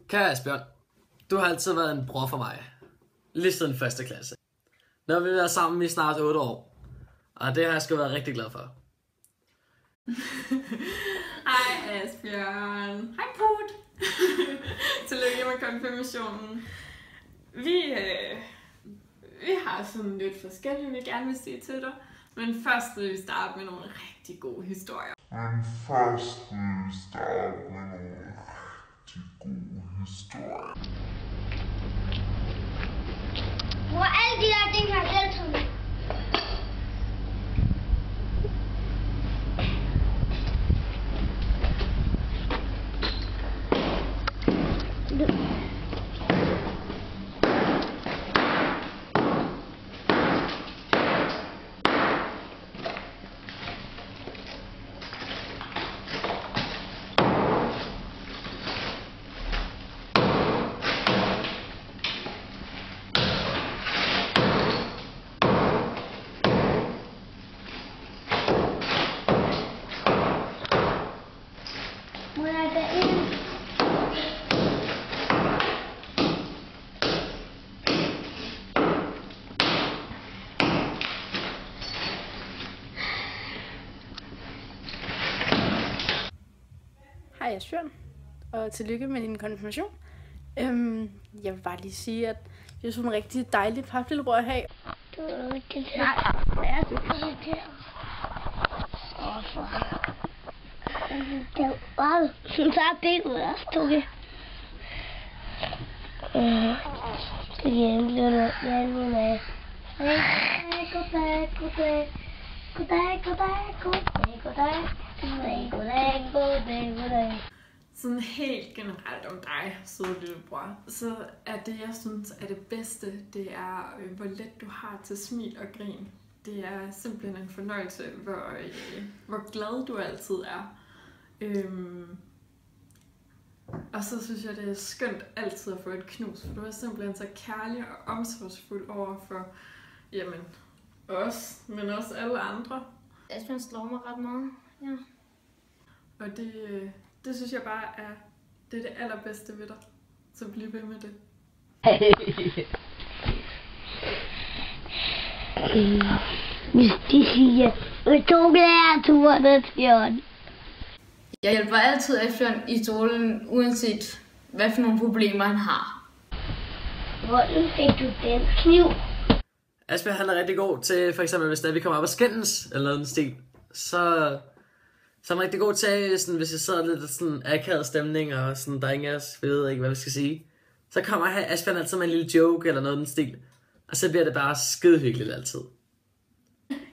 Kære Asbjørn, du har altid været en bror for mig. Lige siden 1. klasse. Nu har vi været sammen i snart 8 år. Og det har jeg sgu været rigtig glad for. Hej Asbjørn. Hej Put. Tillykke med konfirmationen. Vi har sådan lidt forskellige, vi gerne vil sige til dig. Men først vil vi starte med nogle rigtig gode historier. Hvor er alle de der ting, jeg selv taget med? Hej Asbjørn, og tillykke med din konfirmation. Jeg vil bare lige sige, at det er sådan en rigtig dejlig papilbror at have. Du er rigtig sejt. Hvad er det for det her? Wow, så er det ud af stukke. Det er en lille hjælp. Goddag. Sådan helt generelt om dig, søde lillebror, så er det, jeg synes er det bedste, det er, hvor let du har til smil og grin. Det er simpelthen en fornøjelse, hvor glad du altid er. Og så synes jeg, det er skønt altid at få et knus, for du er simpelthen så kærlig og omsorgsfuld over for os, men også alle andre. Asbjørn slår mig ret meget, ja. Og det synes jeg bare er det allerbedste ved dig. Så bliv ved med det. Hvis de siger, at du glæder turen til Jørgen. Jeg hjælper altid Asbjørn i stolen, uanset hvad for nogle problemer han har. Hvordan fik du den kniv? Asbjørn han er rigtig god til, for eksempel hvis vi kommer op og skændes, eller noget den stil, så er han rigtig god til, sådan, hvis jeg sidder lidt sådan akavet stemning, og sådan, der er ingen af os ved ikke, hvad vi skal sige. Så kommer Asbjørn altid med en lille joke, eller noget den stil, og så bliver det bare skide hyggeligt altid.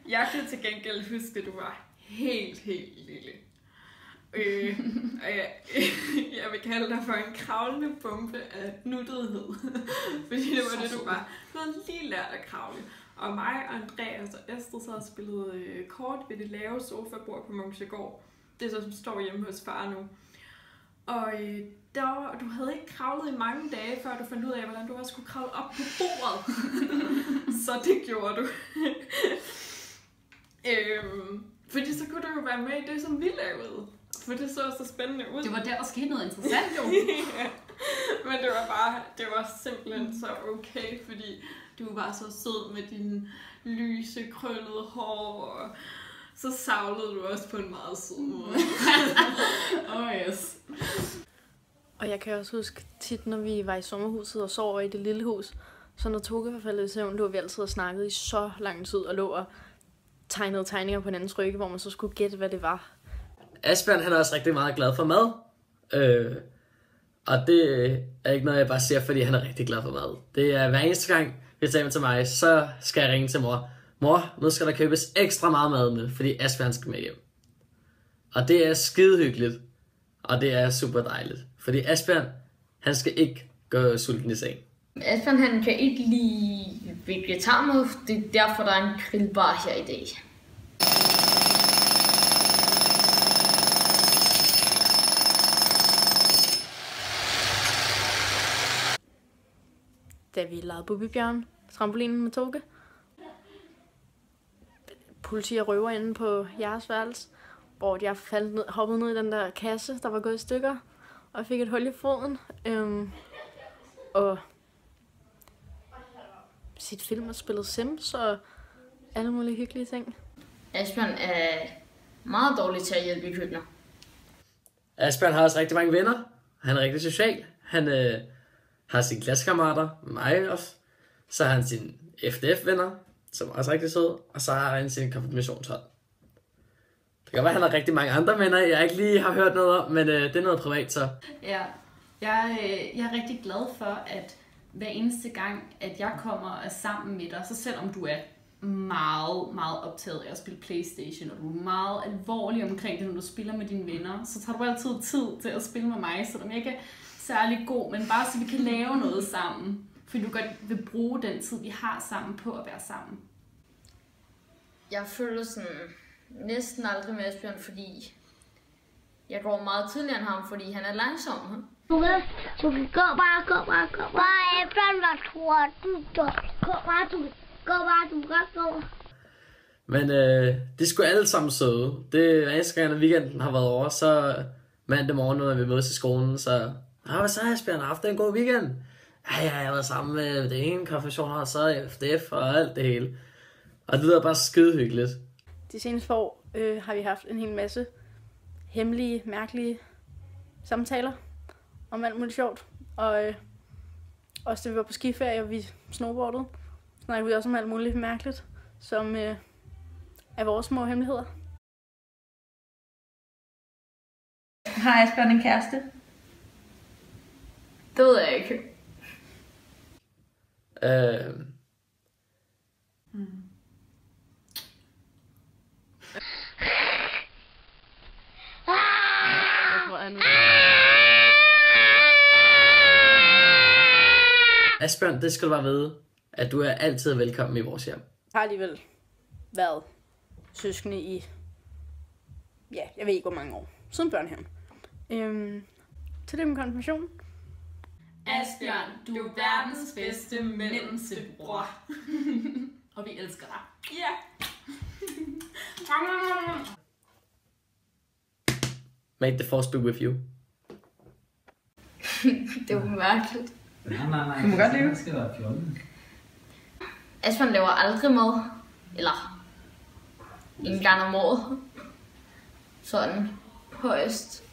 Jeg kan til gengæld huske, at du var helt lille. Og jeg vil kalde dig for en kravlende bombe af nuttethed. Fordi det var det, du var. Du havde lige lært at kravle. Og mig og Andreas og Esther så havde spillet kort ved det lave sofabord på Munksjegård. Det så, som står hjemme hos far nu. Og du havde ikke kravlet i mange dage, før du fandt ud af, hvordan du også skulle kravle op på bordet. Så det gjorde du. Fordi så kunne du jo være med i det, som vi lavede. For det så spændende ud. Det var der skete noget interessant, jo. Ja. Men det var simpelthen så okay, fordi du var så sød med dine lyse, krøllede hår, og så savlede du også på en meget sød måde. Yes. Og jeg kan også huske tit, når vi var i sommerhuset og sov over i det lille hus, så når Toge var faldet i søvn, lå vi altid og snakkede i så lang tid og lå og tegnede tegninger på hinandens rygge, hvor man så skulle gætte, hvad det var. Asbjørn han er også rigtig meget glad for mad. Og det er ikke noget, jeg bare siger, fordi han er rigtig glad for mad. Det er hver eneste gang, vi tager til mig, så skal jeg ringe til mor. Mor, nu skal der købes ekstra meget mad med, fordi Asbjørn skal med hjem. Og det er skide hyggeligt. Og det er super dejligt. Fordi Asbjørn, han skal ikke gå sulten i seng. Asbjørn han kan ikke lide vegetarmad, det er derfor, der er en grillbar her i dag. Da vi legede Bubbybjørn, trampolinen med Toge. Politi og røver inde på jeres værelse, hvor jeg hoppede ned i den der kasse, der var gået i stykker. og jeg fik et hul i foden. Og set film og spillet Sims og alle mulige hyggelige ting. Asbjørn er meget dårlig til at hjælpe i køkkener. Asbjørn har også rigtig mange venner. Han er rigtig social. Han har sine klassekammerater, mig også. Så har han sine FDF-venner, som er også rigtig søde. Og så har han sin konfirmationshold. Det kan være, at han har rigtig mange andre venner, jeg ikke lige har hørt noget om, men det er noget privat så. Ja, jeg er rigtig glad for, at hver eneste gang, at jeg kommer og er sammen med dig, så selvom du er meget, meget optaget af at spille PlayStation, og du er meget alvorlig omkring det, når du spiller med dine venner, så tager du altid tid til at spille med mig, selvom jeg ikke er særlig god, men bare så vi kan lave noget sammen. Fordi du godt vil bruge den tid, vi har sammen på at være sammen. Jeg føler sådan næsten aldrig med Asbjørn, fordi jeg går meget tidligere end ham, fordi han er langsom. Du kan gå bare. Bare Asbjørn, hvad tror du? Gå bare, du kan gå. Men de skulle alle sammen søde. Det er eneste gang, når weekenden har været over, så mandag morgen, når vi mødes i skolen, så hvad så Asbjørn, har haft en god weekend? Ja, jeg har været sammen med det ene konfirmation, og så FDF og alt det hele. Og det lyder bare skide hyggeligt. De seneste år har vi haft en hel masse hemmelige, mærkelige samtaler om alt muligt sjovt. Og også da vi var på skiferie, og vi snowboardede, snakkede vi også om alt muligt mærkeligt, som er vores små hemmeligheder. Har Asbjørn en kæreste? Det ved jeg ikke. Asbjørn, det skal du bare vide, at du er altid velkommen i vores hjem. Jeg har alligevel været søskende i, ja, jeg ved ikke hvor mange år, siden børnehaven. Til det med konfirmation. Asbjørn, du er verdens bedste mellemste bror. Og vi elsker dig. Ja. May the force be with you. Det var mærkeligt. Nej. Du må godt leve. Det skal være fjollen. Asbjørn laver aldrig mad. Eller en gang om året. Sådan højst.